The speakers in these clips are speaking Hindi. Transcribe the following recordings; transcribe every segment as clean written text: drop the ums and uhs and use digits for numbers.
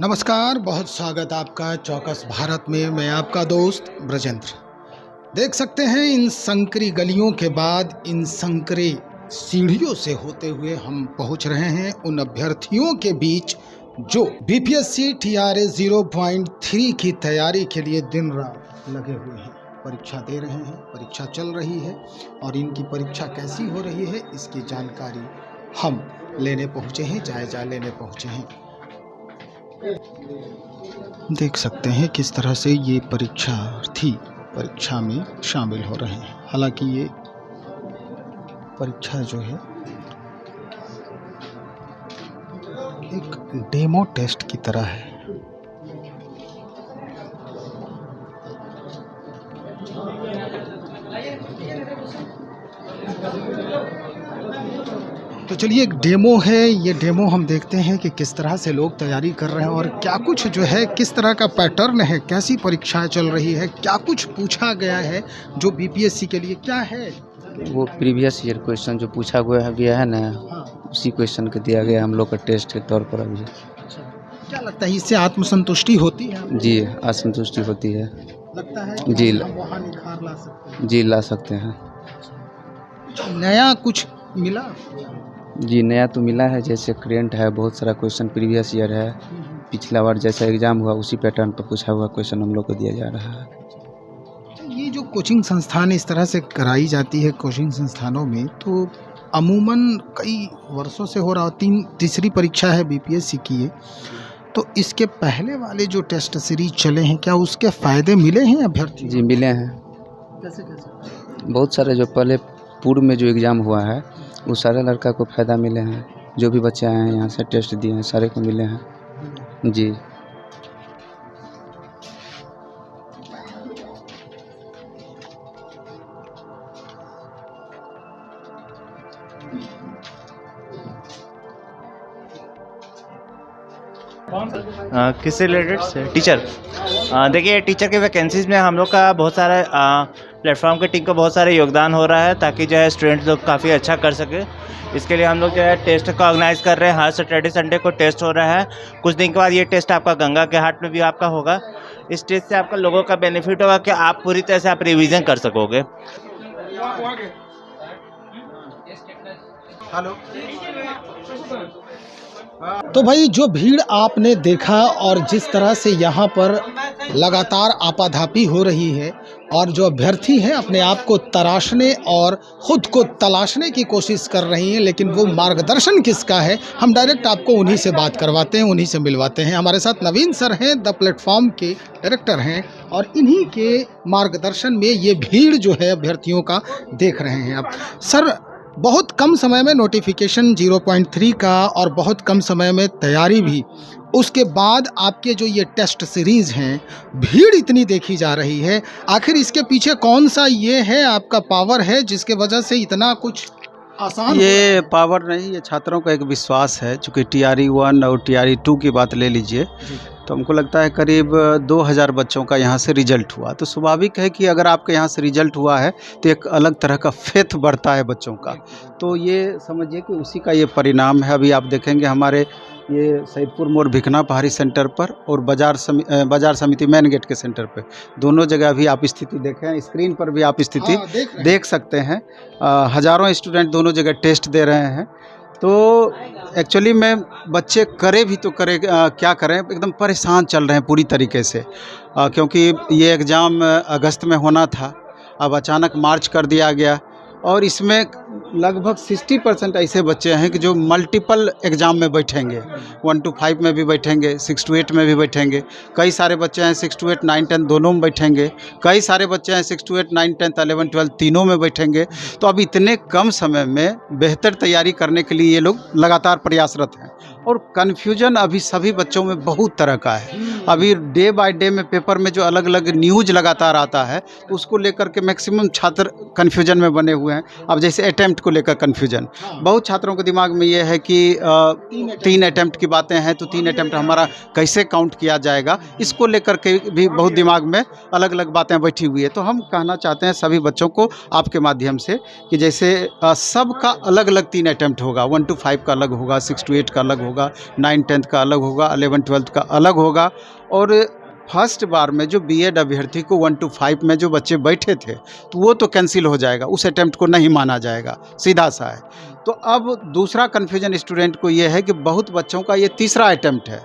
नमस्कार, बहुत स्वागत आपका चौकस भारत में। मैं आपका दोस्त ब्रजेंद्र। देख सकते हैं इन संकरी गलियों के बाद इन संकरी सीढ़ियों से होते हुए हम पहुंच रहे हैं उन अभ्यर्थियों के बीच जो बीपीएससी टीआरए 0.3 की तैयारी के लिए दिन रात लगे हुए हैं, परीक्षा दे रहे हैं। परीक्षा चल रही है और इनकी परीक्षा कैसी हो रही है इसकी जानकारी हम लेने पहुंचे हैं, जायजा लेने पहुंचे हैं। देख सकते हैं किस तरह से ये परीक्षार्थी परीक्षा में शामिल हो रहे हैं। हालांकि ये परीक्षा जो है एक डेमो टेस्ट की तरह है। तो चलिए, एक डेमो है, ये डेमो हम देखते हैं कि किस तरह से लोग तैयारी कर रहे हैं और क्या कुछ जो है, किस तरह का पैटर्न है, कैसी परीक्षाएं चल रही है, क्या कुछ पूछा गया है जो बीपीएससी के लिए क्या है। वो प्रीवियस ईयर क्वेश्चन जो पूछा गया है ना, उसी क्वेश्चन को दिया गया हम लोग का टेस्ट के तौर पर अभी। अच्छा, क्या लगता है इससे आत्मसंतुष्टि होती है? जी, असंतुष्टि होती है। लगता है जी, हम वहाँ निखार ला सकते हैं। जी ला सकते हैं। नया कुछ मिला? जी, नया तो मिला है, जैसे करेंट है, बहुत सारा क्वेश्चन प्रीवियस ईयर है। पिछला बार जैसा एग्ज़ाम हुआ उसी पैटर्न पर पूछा हुआ क्वेश्चन हम लोग को दिया जा रहा है। ये जो कोचिंग संस्थान इस तरह से कराई जाती है कोचिंग संस्थानों में, तो अमूमन कई वर्षों से हो रहा, तीसरी परीक्षा है बीपीएससी की है, तो इसके पहले वाले जो टेस्ट सीरीज चले हैं, क्या उसके फ़ायदे मिले हैं अभ्यर्थी? जी मिले हैं। कैसे कैसे? बहुत सारे जो पहले पूर्व में जो एग्ज़ाम हुआ है वो सारे लड़का को फ़ायदा मिले हैं। जो भी बच्चे आए हैं यहाँ से टेस्ट दिए हैं सारे को मिले हैं। जी, किससे रिलेटेड से? टीचर। देखिए, टीचर के वैकेंसीज़ में हम लोग का बहुत सारा प्लेटफॉर्म की टीम का बहुत सारा योगदान हो रहा है, ताकि जो है स्टूडेंट्स लोग काफ़ी अच्छा कर सके। इसके लिए हम लोग जो है टेस्ट का ऑर्गेनाइज़ कर रहे हैं। हर सैटरडे संडे को टेस्ट हो रहा है। कुछ दिन के बाद ये टेस्ट आपका गंगा के घाट में भी आपका होगा। इस टेस्ट से आपका लोगों का बेनिफिट होगा कि आप पूरी तरह से आप रिवीजन कर सकोगे। हेलो। तो भाई, जो भीड़ आपने देखा और जिस तरह से यहाँ पर लगातार आपाधापी हो रही है और जो अभ्यर्थी हैं अपने आप को तराशने और ख़ुद को तलाशने की कोशिश कर रही हैं, लेकिन वो मार्गदर्शन किसका है, हम डायरेक्ट आपको उन्हीं से बात करवाते हैं, उन्हीं से मिलवाते हैं। हमारे साथ नवीन सर हैं, द प्लेटफॉर्म के डायरेक्टर हैं, और इन्हीं के मार्गदर्शन में ये भीड़ जो है अभ्यर्थियों का देख रहे हैं आप। सर, बहुत कम समय में नोटिफिकेशन 0.3 का और बहुत कम समय में तैयारी भी, उसके बाद आपके जो ये टेस्ट सीरीज़ हैं, भीड़ इतनी देखी जा रही है, आखिर इसके पीछे कौन सा ये है आपका पावर है जिसके वजह से इतना कुछ आसान? ये पावर नहीं, ये छात्रों का एक विश्वास है। चूँकि TRE 1 और TRE 2 की बात ले लीजिए, तो हमको लगता है करीब 2000 बच्चों का यहाँ से रिजल्ट हुआ। तो स्वाभाविक है कि अगर आपके यहाँ से रिजल्ट हुआ है तो एक अलग तरह का फेथ बढ़ता है बच्चों का। तो ये समझिए कि उसी का ये परिणाम है। अभी आप देखेंगे हमारे ये सैदपुर मोड़ भिखना पहाड़ी सेंटर पर और बाजार समिति मेन गेट के सेंटर पे, दोनों जगह भी आप स्थिति देखें, स्क्रीन पर भी आप स्थिति देख सकते हैं। हज़ारों स्टूडेंट दोनों जगह टेस्ट दे रहे हैं। तो एक्चुअली में बच्चे करे भी तो करे क्या करें, एकदम परेशान चल रहे हैं पूरी तरीके से, क्योंकि ये एग्ज़ाम अगस्त में होना था, अब अचानक मार्च कर दिया गया। और इसमें लगभग 60% ऐसे बच्चे हैं कि जो मल्टीपल एग्ज़ाम में बैठेंगे, 1 to 5 में भी बैठेंगे, 6 to 8 में भी बैठेंगे। कई सारे बच्चे हैं 6 to 8, 9, 10 दोनों में बैठेंगे। कई सारे बच्चे हैं 6 to 8, 9, 10, 11, 12 तीनों में बैठेंगे। तो अब इतने कम समय में बेहतर तैयारी करने के लिए ये लोग लगातार प्रयासरत हैं। और कन्फ्यूजन अभी सभी बच्चों में बहुत तरह का है। अभी डे बाय डे में पेपर में जो अलग अलग न्यूज लगातार आता है तो उसको लेकर के मैक्सिमम छात्र कन्फ्यूजन में बने हुए हैं। अब जैसे अटैम्प्ट को लेकर कन्फ्यूजन, बहुत छात्रों के दिमाग में ये है कि 3 अटैम्प्ट की बातें हैं तो 3 अटैम्प्ट हमारा कैसे काउंट किया जाएगा, इसको लेकर के भी बहुत दिमाग में अलग अलग बातें बैठी हुई है। तो हम कहना चाहते हैं सभी बच्चों को आपके माध्यम से कि जैसे सबका अलग अलग 3 अटैम्प्ट होगा, 1 to 5 का अलग होगा, 6 to 8 का अलग होगा, 9 10th का अलग होगा, 11 12th का अलग होगा। और फर्स्ट बार में जो बीएड अभ्यर्थी को 1 to 5 में जो बच्चे बैठे थे तो वो तो कैंसिल हो जाएगा, उस अटैम्प्ट को नहीं माना जाएगा, सीधा सा है। तो अब दूसरा कन्फ्यूजन स्टूडेंट को ये है कि बहुत बच्चों का ये तीसरा अटैम्प्ट है,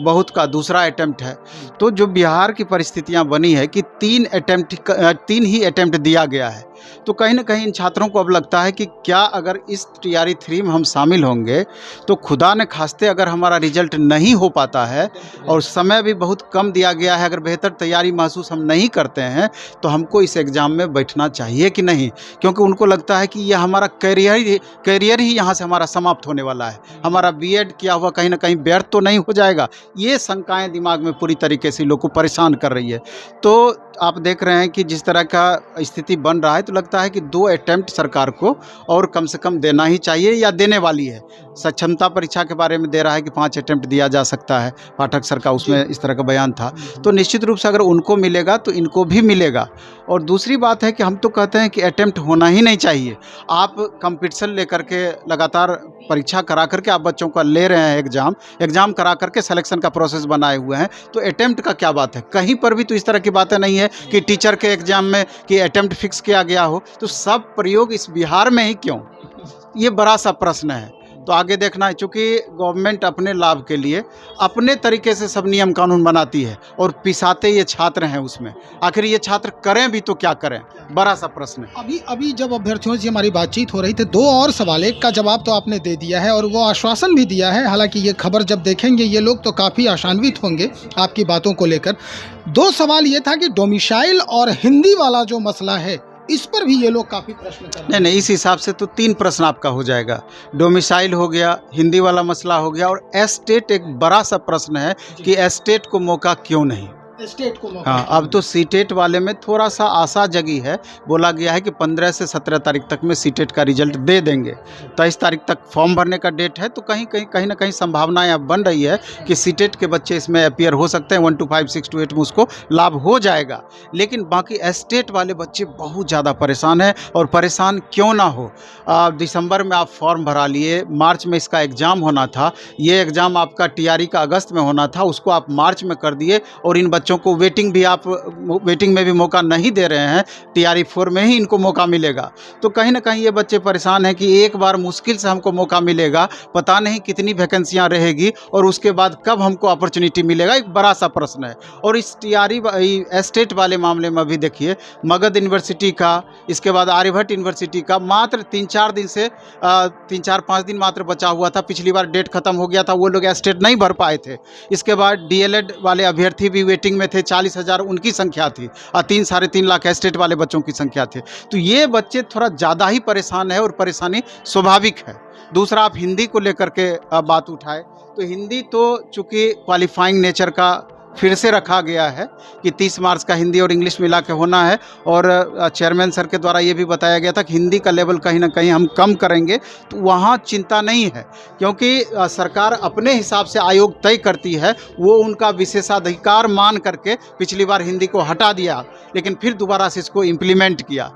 बहुत का दूसरा अटैम्प्ट है। तो जो बिहार की परिस्थितियां बनी है कि 3 ही अटैम्प्ट दिया गया है, तो कहीं ना कहीं इन छात्रों को अब लगता है कि क्या अगर इस TRE 3 में हम शामिल होंगे तो खुदा न खास्ते अगर हमारा रिजल्ट नहीं हो पाता है और समय भी बहुत कम दिया गया है, अगर बेहतर तैयारी महसूस हम नहीं करते हैं तो हमको इस एग्ज़ाम में बैठना चाहिए कि नहीं, क्योंकि उनको लगता है कि यह हमारा करियर ही यहाँ से हमारा समाप्त होने वाला है, हमारा बीएड किया हुआ कहीं ना कहीं व्यर्थ तो नहीं हो जाएगा। ये शंकाएं दिमाग में पूरी तरीके से लोग को परेशान कर रही है। तो आप देख रहे हैं कि जिस तरह का स्थिति बन रहा है तो लगता है कि 2 अटैम्प्ट सरकार को और कम से कम देना ही चाहिए या देने वाली है। सक्षमता परीक्षा के बारे में दे रहा है कि 5 अटैम्प्ट दिया जा सकता है, पाठक सर का उसमें इस तरह का बयान था। तो निश्चित रूप से अगर उनको मिलेगा तो इनको भी मिलेगा। और दूसरी बात है कि हम तो कहते हैं कि अटैम्प्ट होना ही नहीं चाहिए। आप कंपटीशन लेकर के लगातार परीक्षा करा करके आप बच्चों का ले रहे हैं, एग्ज़ाम करा करके सिलेक्शन का प्रोसेस बनाए हुए हैं, तो अटैम्प्ट का क्या बात है? कहीं पर भी तो इस तरह की बातें नहीं है कि टीचर के एग्ज़ाम में कि अटैम्प्ट फिक्स किया गया हो। तो सब प्रयोग इस बिहार में ही क्यों? ये बड़ा सा प्रश्न है। तो आगे देखना है, चूँकि गवर्नमेंट अपने लाभ के लिए अपने तरीके से सब नियम कानून बनाती है और पिसाते ये छात्र हैं उसमें। आखिर ये छात्र करें भी तो क्या करें, बड़ा सा प्रश्न है। अभी जब अभ्यर्थियों से हमारी बातचीत हो रही थी, 2 और सवाल, एक का जवाब तो आपने दे दिया है और वो आश्वासन भी दिया है। हालांकि ये खबर जब देखेंगे ये लोग तो काफ़ी आशान्वित होंगे आपकी बातों को लेकर। 2 सवाल ये था कि डोमिसाइल और हिंदी वाला जो मसला है इस पर भी ये लोग काफ़ी प्रश्न कर रहे हैं। नहीं, इस हिसाब से तो 3 प्रश्न आपका हो जाएगा। डोमिसाइल हो गया, हिंदी वाला मसला हो गया और एस्टेट एक बड़ा सा प्रश्न है कि एस्टेट को मौका क्यों नहीं। स्टेट को मौका। हाँ, अब तो सीटेट वाले में थोड़ा सा आशा जगी है। बोला गया है कि 15 से 17 तारीख तक में सीटेट का रिजल्ट दे देंगे। 23 तारीख तक फॉर्म भरने का डेट है, तो कहीं ना कहीं संभावनाएं अब बन रही है कि सीटेट के बच्चे इसमें अपीयर हो सकते हैं। 1 to 5, 6 to 8 में उसको लाभ हो जाएगा। लेकिन बाकी एस्टेट वाले बच्चे बहुत ज़्यादा परेशान हैं, और परेशान क्यों ना हो। दिसंबर में आप फॉर्म भरा लिए, मार्च में इसका एग्ज़ाम होना था, ये एग्ज़ाम आपका TRE का अगस्त में होना था, उसको आप मार्च में कर दिए और इन बच्चों को वेटिंग में भी मौका नहीं दे रहे हैं। TRE 4 में ही इनको मौका मिलेगा। तो कहीं ना कहीं ये बच्चे परेशान हैं कि एक बार मुश्किल से हमको मौका मिलेगा, पता नहीं कितनी वैकेंसियां रहेगी और उसके बाद कब हमको अपॉर्चुनिटी मिलेगा, एक बड़ा सा प्रश्न है। और इस TRE एस्टेट वाले मामले में भी देखिए, मगध यूनिवर्सिटी का, इसके बाद आर्यभट्ट यूनिवर्सिटी का मात्र 3-4 दिन से 3-4-5 दिन मात्र बचा हुआ था। पिछली बार डेट खत्म हो गया था, वो लोग एस्टेट नहीं भर पाए थे। इसके बाद DLED वाले अभ्यर्थी भी वेटिंग में थे, 40,000 उनकी संख्या थी और 3-3.5 लाख एस्टेट वाले बच्चों की संख्या थी। तो ये बच्चे थोड़ा ज़्यादा ही परेशान है और परेशानी स्वाभाविक है। दूसरा, आप हिंदी को लेकर के बात उठाए, तो हिंदी तो चूँकि क्वालिफाइंग नेचर का फिर से रखा गया है कि 30 मार्च का हिंदी और इंग्लिश मिला के होना है। और चेयरमैन सर के द्वारा ये भी बताया गया था कि हिंदी का लेवल कहीं ना कहीं हम कम करेंगे, तो वहाँ चिंता नहीं है, क्योंकि सरकार अपने हिसाब से आयोग तय करती है। वो उनका विशेषाधिकार मान करके पिछली बार हिंदी को हटा दिया, लेकिन फिर दोबारा से इसको इम्प्लीमेंट किया।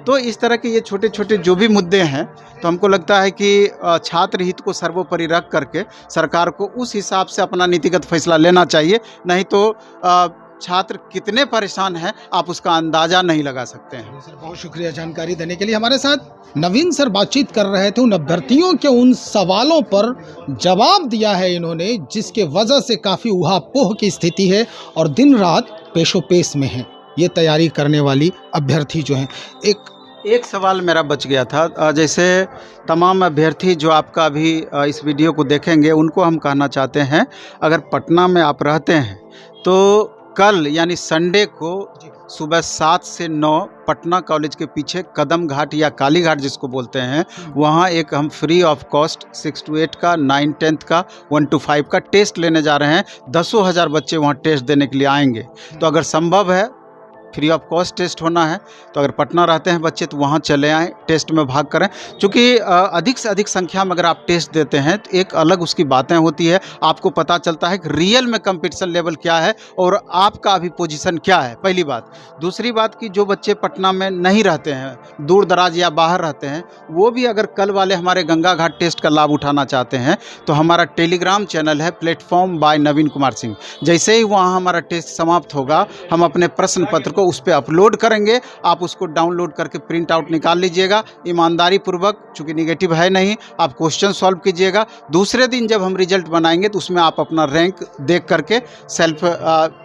तो इस तरह के ये छोटे छोटे जो भी मुद्दे हैं, तो हमको लगता है कि छात्र हित को सर्वोपरि रख करके सरकार को उस हिसाब से अपना नीतिगत फैसला लेना चाहिए। नहीं तो छात्र कितने परेशान हैं आप उसका अंदाज़ा नहीं लगा सकते हैं। सर, बहुत शुक्रिया जानकारी देने के लिए। हमारे साथ नवीन सर बातचीत कर रहे थे, उन अभ्यर्थियों के उन सवालों पर जवाब दिया है इन्होंने, जिसके वजह से काफ़ी उहापोह की स्थिति है और दिन रात पेशोपेश में है ये तैयारी करने वाली अभ्यर्थी जो हैं। एक सवाल मेरा बच गया था। जैसे तमाम अभ्यर्थी जो आपका अभी इस वीडियो को देखेंगे, उनको हम कहना चाहते हैं, अगर पटना में आप रहते हैं तो कल यानी संडे को सुबह 7 से 9 पटना कॉलेज के पीछे कदम घाट या काली घाट जिसको बोलते हैं, वहाँ एक हम फ्री ऑफ कॉस्ट 6 to 8 का, 9 10th का, 1 to 5 का टेस्ट लेने जा रहे हैं। 10,000 बच्चे वहाँ टेस्ट देने के लिए आएंगे। तो अगर संभव है फ्री ऑफ कॉस्ट टेस्ट होना है तो अगर पटना रहते हैं बच्चे तो वहाँ चले आएँ, टेस्ट में भाग करें। क्योंकि अधिक से अधिक संख्या में अगर आप टेस्ट देते हैं तो एक अलग उसकी बातें होती है, आपको पता चलता है कि रियल में कंपटीशन लेवल क्या है और आपका अभी पोजीशन क्या है, पहली बात। दूसरी बात कि जो बच्चे पटना में नहीं रहते हैं, दूर दराज या बाहर रहते हैं, वो भी अगर कल वाले हमारे गंगा घाट टेस्ट का लाभ उठाना चाहते हैं तो हमारा टेलीग्राम चैनल है प्लेटफॉर्म बाय नवीन कुमार सिंह। जैसे ही वहाँ हमारा टेस्ट समाप्त होगा, हम अपने प्रश्न पत्र को उस पर अपलोड करेंगे। आप उसको डाउनलोड करके प्रिंट आउट निकाल लीजिएगा, ईमानदारी पूर्वक, चूँकि निगेटिव है नहीं, आप क्वेश्चन सॉल्व कीजिएगा। दूसरे दिन जब हम रिजल्ट बनाएंगे तो उसमें आप अपना रैंक देख करके सेल्फ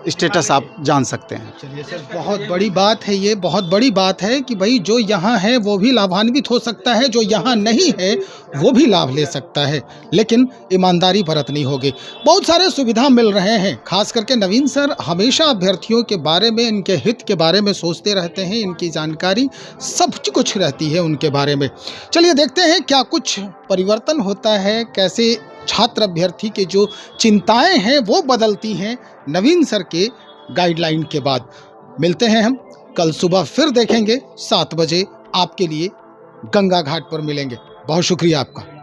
स्टेटस आप जान सकते हैं। चलिए सर, बहुत बड़ी बात है ये, बहुत बड़ी बात है कि भाई जो यहाँ है वो भी लाभान्वित हो सकता है, जो यहाँ नहीं है वो भी लाभ ले सकता है, लेकिन ईमानदारी बरतनी होगी। बहुत सारे सुविधा मिल रहे हैं, खास करके नवीन सर हमेशा अभ्यर्थियों के बारे में, इनके हित के बारे में सोचते रहते हैं, इनकी जानकारी सब कुछ रहती है उनके बारे में। चलिए देखते हैं क्या कुछ परिवर्तन होता है, कैसे छात्र अभ्यर्थी के जो चिंताएं हैं वो बदलती हैं नवीन सर के गाइडलाइन के बाद। मिलते हैं हम कल सुबह, फिर देखेंगे 7 बजे आपके लिए गंगा घाट पर मिलेंगे। बहुत शुक्रिया आपका।